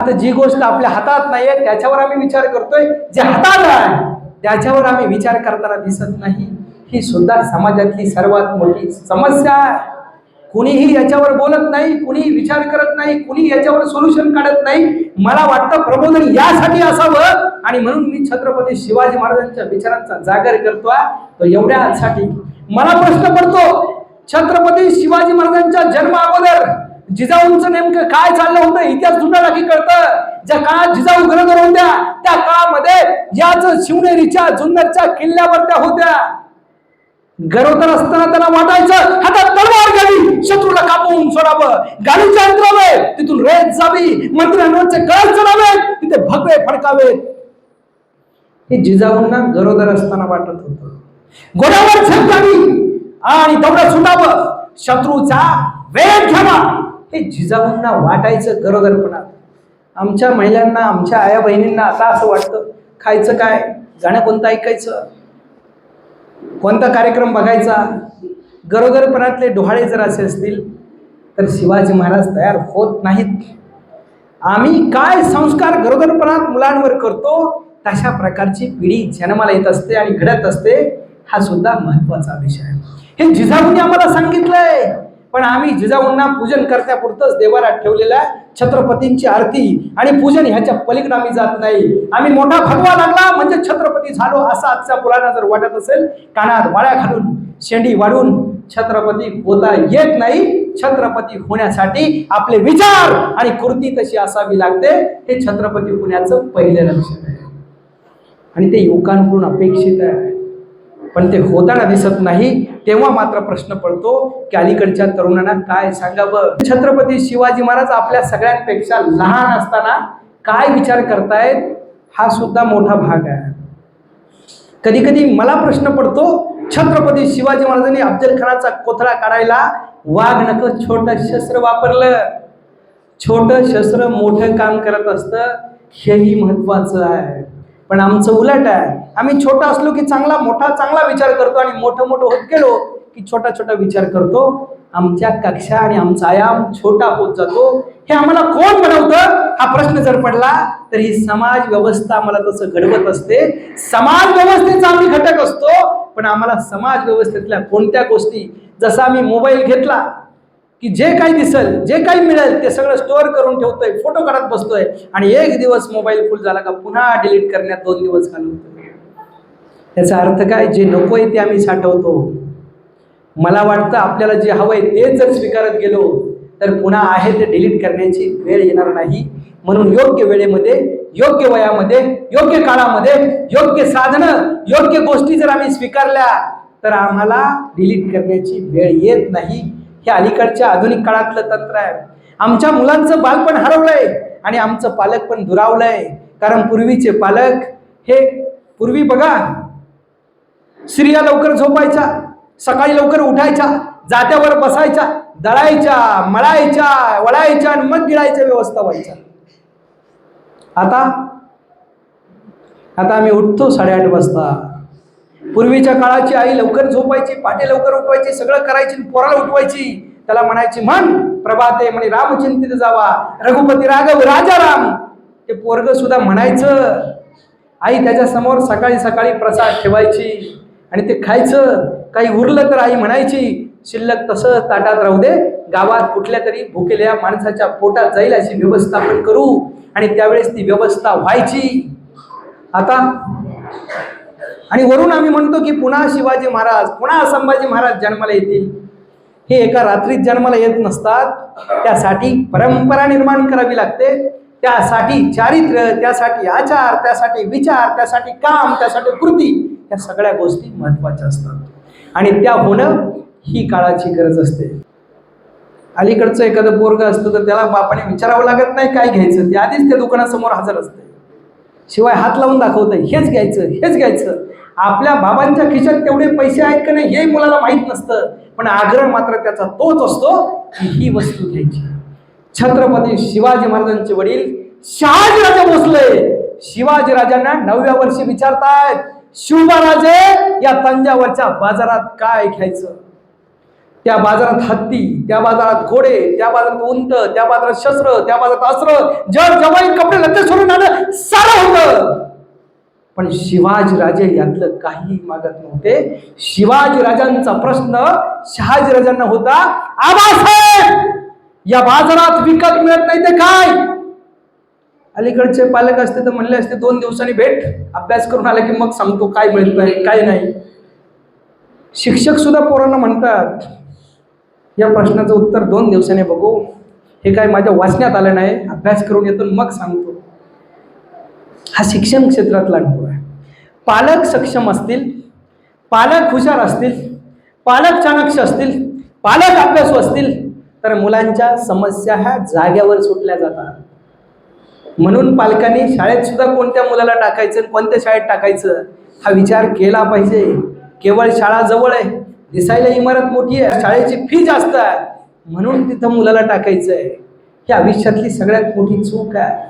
आता जी गोष्ट आपल्या हातात नाहीये त्याच्यावर आम्ही विचार करतोय, जे हातात आहे त्याच्यावर आम्ही विचार करताना दिसत नाही. ही सुद्धा समाजातली सर्वात मोठी समस्या आहे. कुणीही याच्यावर बोलत नाही, कुणी विचार करत नाही, कुणी याच्यावर सोल्युशन काढत नाही. मला वाटतं प्रबोधन यासाठी असावं आणि म्हणून मी छत्रपती शिवाजी महाराजांच्या विचारांचा जागर करतोय. तो एवढ्यासाठी मला प्रश्न पडतो, छत्रपती शिवाजी महाराजांच्या जन्मा अगोदर जिजाऊंचं नेमकं काय चाललं होतं इतिहास जुना की कळतं. ज्या काळात जिजाऊ गरोदर होत्या त्या काळामध्ये याच शिवनेरीच्या जुन्नरच्या किल्ल्यावर त्या होत्या. गरोदर असताना त्यांना वाटायचं हातात तलवार घ्यावी, शत्रूला कापून सोडावं, गाडीच्या अंतरावर तिथून रेत जावी, मंत्र्यांवरचे कळस चढावेत, तिथे भगवे फडकावेत. हे जिजाऊंना गरोदर असताना वाटत होतं. घोड्यावर झेपावी आणि दौडत सुटावं, शत्रूचा वेग घ्यावा, हे जिजाऊंना वाटायचं गरोदरपणात. आमच्या महिलांना, आमच्या आया बहिणींना आता असं वाटतं, खायचं काय, गाणं कोणतं ऐकायचं, कोणता कार्यक्रम बघायचा. गरोदरपणातले डोहाळे जर असे असतील तर शिवाजी महाराज तयार होत नाहीत. आम्ही काय संस्कार गरोदरपणात मुलांवर करतो तशा प्रकारची पिढी जन्माला येत असते आणि घडत असते. हा सुद्धा महत्वाचा विषय आहे. हे जिजाऊंनी आम्हाला सांगितलंय, पण आम्ही जिजाऊंना पूजन करण्यापुरतंच देवारात ठेवलेल्या छत्रपतींची आरती आणि पूजन ह्याच्या पलीकडे आम्ही जात नाही. आम्ही मोठा भगवा लागला म्हणजे छत्रपती झालो असं आजच्या मुलांना जर वाटत असेल, कानात वाळ्या घालून शेंडी वाढून छत्रपती होता येत नाही. छत्रपती होण्यासाठी आपले विचार आणि कृती तशी असावी लागते. हे छत्रपती होण्याचं पहिलं लक्षण आहे आणि ते युवकांकडून अपेक्षित आहे, पण ते होताना दिसत नाही. तेव्हा मात्र प्रश्न पडतो की अलीकडच्या तरुणांना काय सांगावं. छत्रपती शिवाजी महाराज आपल्या सगळ्यांपेक्षा लहान असताना काय विचार करतायत हा सुद्धा मोठा भाग आहे. कधी कधी मला प्रश्न पडतो, छत्रपती शिवाजी महाराजांनी अफजल खानाचा कोथळा काढायला वाघ नक छोटं शस्त्र वापरलं. छोटं शस्त्र मोठं काम करत असतं, हेही महत्वाचं आहे. पण आमचं उलट आहे. आम्ही छोटा असलो की चांगला विचार करतो आणि मोठं होत गेलो की छोटा विचार करतो. आमच्या कक्षा आणि आमचा आयाम छोटा होत जातो. हे आम्हाला कोण बनवतं हा प्रश्न जर पडला तर ही समाज व्यवस्था आम्हाला तसं घडवत असते. समाज व्यवस्थेचा आम्ही घटक असतो, पण आम्हाला समाज व्यवस्थेतल्या कोणत्या गोष्टी, जसा आम्ही मोबाईल घेतला की जे काही दिसेल, जे काही मिळेल ते सगळं स्टोअर करून ठेवतोय, फोटो काढत बसतोय आणि एक दिवस मोबाईल फुल झाला का पुन्हा डिलीट करण्यात 2 दिवस घालवतोय. याचा अर्थ काय, जे नकोय ते आम्ही साठवतो. मला वाटतं आपल्याला जे हवंय तेच जर स्वीकारत गेलो तर पुन्हा आहे ते डिलीट करण्याची वेळ येणार नाही. म्हणून योग्य वेळेमध्ये, योग्य वयामध्ये, योग्य काळामध्ये, योग्य साधनं, योग्य गोष्टी जर आम्ही स्वीकारल्या तर आम्हाला डिलीट करण्याची वेळ येत नाही. हे अलीकडच्या आधुनिक काळातलं तंत्र आहे. आमच्या मुलांचं बालपण हरवलंय आणि आमचं पालक पण दुरावलंय. कारण पूर्वीचे पालक हे, पूर्वी बघा, स्त्रिया लवकर झोपायच्या, सकाळी लवकर उठायच्या, जात्यावर बसायच्या, दळायच्या, मळायच्या, वळायच्या आणि मग गिळायच्या व्यवस्था व्हायच्या. आता आम्ही उठतो 8:30 वाजता. पूर्वीच्या काळाची आई लवकर झोपायची, पाटे लवकर उठवायची, सगळं करायची, पोराला उठवायची, त्याला म्हणायची म्हण प्रभाते म्हणे रामचिंतित जावा, रघुपती राघव राजा राम. ते पोरग सुद्धा म्हणायचं. आई त्याच्या समोर सकाळी प्रसाद ठेवायची आणि ते खायचं. काही उरलं तर आई म्हणायची शिल्लक तसं ताटात राहू दे, गावात कुठल्या तरी भुकेल्या माणसाच्या पोटात जाईल अशी व्यवस्था आपण करू, आणि त्यावेळेस ती व्यवस्था व्हायची. आता आणि वरून आम्ही म्हणतो की पुन्हा शिवाजी महाराज, पुन्हा संभाजी महाराज जन्माला येतील. हे एका रात्रीत जन्माला येत नसतात. त्यासाठी परंपरा निर्माण करावी लागते, त्यासाठी चारित्र्य, त्यासाठी आचार, त्यासाठी विचार, त्यासाठी काम, त्यासाठी कृती, या सगळ्या गोष्टी महत्वाच्या असतात आणि त्या होणं ही काळाची गरज असते. अलीकडचं एखादं पोरग असतं तर त्याला बापाने विचारावं लागत नाही काय घ्यायचं, ते आधीच त्या दुकानासमोर हजर असते, शिवाय हात लावून दाखवतंय हेच घ्यायचं. आपल्या बाबांच्या खिशात तेवढे पैसे आहेत का नाही हे मुलाला माहित नसतं, पण आग्रह मात्र त्याचा तोच असतो की ही वस्तू घ्यायची. छत्रपती शिवाजी महाराजांचे वडील शहाजीराजे भोसले शिवाजीराजांना 9व्या वर्षी विचारतायत, शिवबाराजे या तंजावरच्या बाजारात काय घ्यायचं. त्या बाजारात हत्ती, त्या बाजारात घोडे, त्या बाजारात उंट, त्या बाजारात शस्त्र, त्या बाजारात अस्त्र, जग जवाई कपडे लत्ते सोडून आलं सारं होतं. पण शिवाजीराजे यातलं काही मागत नव्हते. शिवाजीराजांचा प्रश्न शहाजीराजांना होता, आबासाहेब या बाजारात विकत मिळत नाही ते काय? अलीकडचे पालक असते तर म्हणले असते 2 दिवसांनी भेट, अभ्यास करून आले की मग सांगतो काय मिळत नाही काय नाही. शिक्षक सुद्धा पोरांना म्हणतात या प्रश्नाचं उत्तर 2 दिवसांनी बघू, हे काय माझ्या वाचण्यात आलं नाही, अभ्यास करून येतो मग सांगतो. हा शिक्षण क्षेत्रातला अनुभव आहे. पालक सक्षम असतील, पालक हुशार असतील, पालक चाणक्ष असतील, पालक अभ्यासू असतील तर मुलांच्या समस्या ह्या जाग्यावर सुटल्या जातात. म्हणून पालकांनी शाळेत सुद्धा कोणत्या मुलाला टाकायचं, कोणत्या शाळेत टाकायचं हा विचार केला पाहिजे. केवळ शाळा जवळ आहे, दिसायला इमारत मोठी आहे, शाळेची फी जास्त आहे म्हणून तिथं मुलाला टाकायचं आहे, ही आयुष्यातली सगळ्यात मोठी चूक आहे.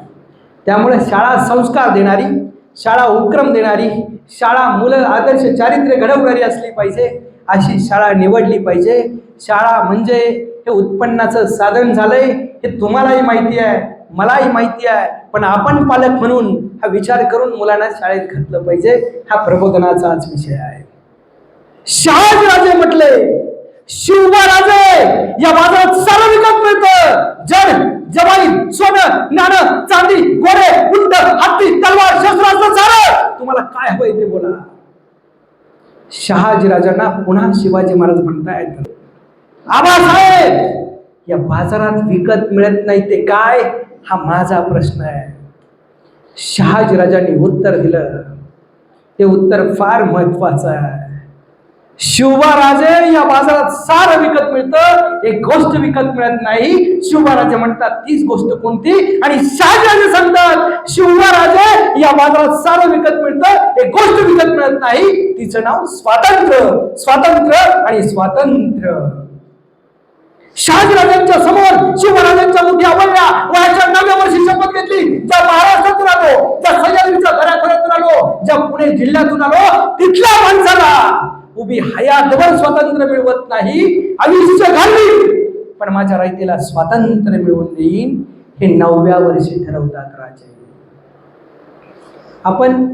त्यामुळे शाळा संस्कार देणारी, शाळा उपक्रम देणारी, शाळा मुलं आदर्श चारित्र्य घडवणारी असली पाहिजे, अशी शाळा निवडली पाहिजे. शाळा म्हणजे हे उत्पन्नाचं साधन झालंय हे तुम्हालाही माहिती आहे, मलाही माहिती आहे, पण आपण पालक म्हणून हा विचार करून मुलांना शाळेत घातलं पाहिजे. हा प्रबोधनाचा आज विषय आहे. शहाजीराजे म्हटले, शिवबाराजे या बाजारात सारं विकत मिळतं, जड जवाई सोनं नाणं चांदी घोडे उंट हत्ती तलवार शस्त्रास्त्र सारं, तुम्हाला काय हवंय ते बोला. शहाजीराजांना पुन्हा शिवाजी महाराज म्हणतायत, आबासाहेब या बाजारात विकत मिळत नाही ते काय? हा माझा प्रश्न आहे. शहाजीराजांनी उत्तर दिलं, ते उत्तर फार महत्वाचं आहे. शिवबाराजे या बाजारात सारं विकत मिळतं, एक गोष्ट विकत मिळत नाही. शिवबाराजे म्हणतात तीच गोष्ट कोणती? आणि शहाजीराजे सांगतात शिवबाराजे या बाजारात सारं विकत मिळतं, एक गोष्ट विकत मिळत नाही, तिचं नाव स्वातंत्र्य. स्वातंत्र्य आणि स्वातंत्र्य. शहाजीराजांच्या समोर शिवराजांच्या मोठ्या अवल्या वयाच्या 9व्या वर्षी शपथ घेतली. ज्या महाराष्ट्रातून आलो, ज्या सह्याद्रीच्या दऱ्याखोऱ्यातून आलो, ज्या पुणे जिल्ह्यातून आलो, तिथल्या माणसाला उभी हयातभर स्वातंत्र्य मिळवत नाही, आयुष्य घालवी पण माझ्या रायतेला स्वातंत्र्य मिळवून देईन, हे 9व्या वर्षी ठरवतात राजे. आपण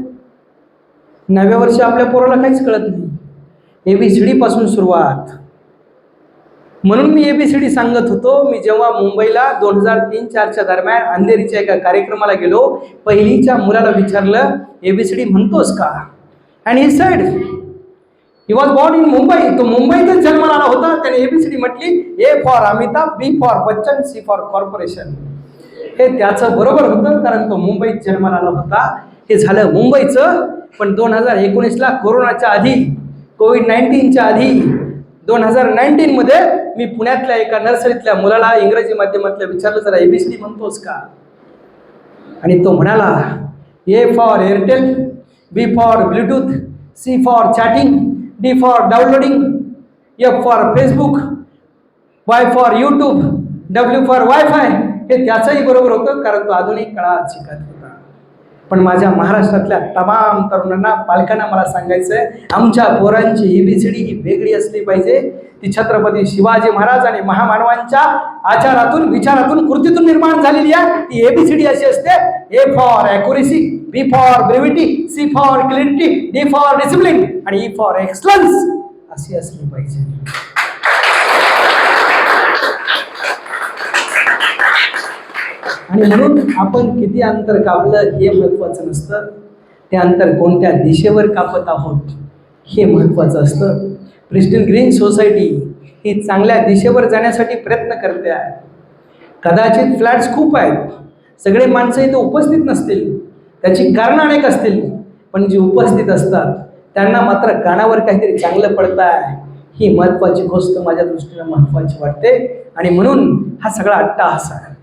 9व्या वर्षी आपल्या पोराला काहीच कळत नाही. ABCD पासून सुरुवात. म्हणून मी ABCD सांगत होतो. मी जेव्हा मुंबईला 2003-04च्या दरम्यान अंधेरीच्या एका कार्यक्रमाला गेलो, पहिलीच्या मुलाला विचारलं ABCD म्हणतोस का? आणि he said he was born in Mumbai. तो मुंबईतच जन्माला आला होता. त्याने ABCD म्हटली, A for Amitabh, B for Bachchan, C for corporation. हे त्याचं बरोबर होतं कारण तो मुंबईत जन्माला आला होता. हे झालं मुंबईचं. पण 2019ला कोरोनाच्या आधी, कोविड-19च्या आधी 2019 मध्ये मी पुण्यातल्या एका नर्सरीतल्या मुलाला इंग्रजी माध्यमातल्या विचारलं, जरा ABCD म्हणतोस का? आणि तो म्हणाला, A for Airtel, B for Bluetooth, C for chatting, D for downloading, F for Facebook, Y for YouTube, W for wifi. हे त्याचंही बरोबर होतं कारण तो आधुनिक काळात शिकत होता. पण माझ्या महाराष्ट्रातल्या तमाम तरुणांना, पालकांना मला सांगायचंय, आमच्या पोरांची ABCD ही वेगळी असली पाहिजे. ती छत्रपती शिवाजी महाराज आणि महामानवांच्या आचारातून, विचारातून, कृतीतून निर्माण झालेली आहे. ती ABCD अशी असते, A for accuracy, B for brevity, C for clarity, D for discipline आणि E फॉर एक्सलन्स अशी असली पाहिजे. आणि म्हणून आपण किती अंतर कापलं हे महत्वाचं नसतं, ते अंतर कोणत्या दिशेवर कापत आहोत हे महत्वाचं असतं. प्रिस्टीन ग्रीन सोसायटी ही चांगल्या दिशेवर जाण्यासाठी प्रयत्न करते आहे. कदाचित फ्लॅट्स खूप आहेत, सगळे माणसं इथे उपस्थित नसतील, त्याची कारणं अनेक असतील, पण जी उपस्थित असतात त्यांना मात्र कानावर काहीतरी चांगलं पडतं आहे, ही महत्वाची गोष्ट माझ्या दृष्टीने महत्वाची वाटते. आणि म्हणून हा सगळा अट्टाहास आहे.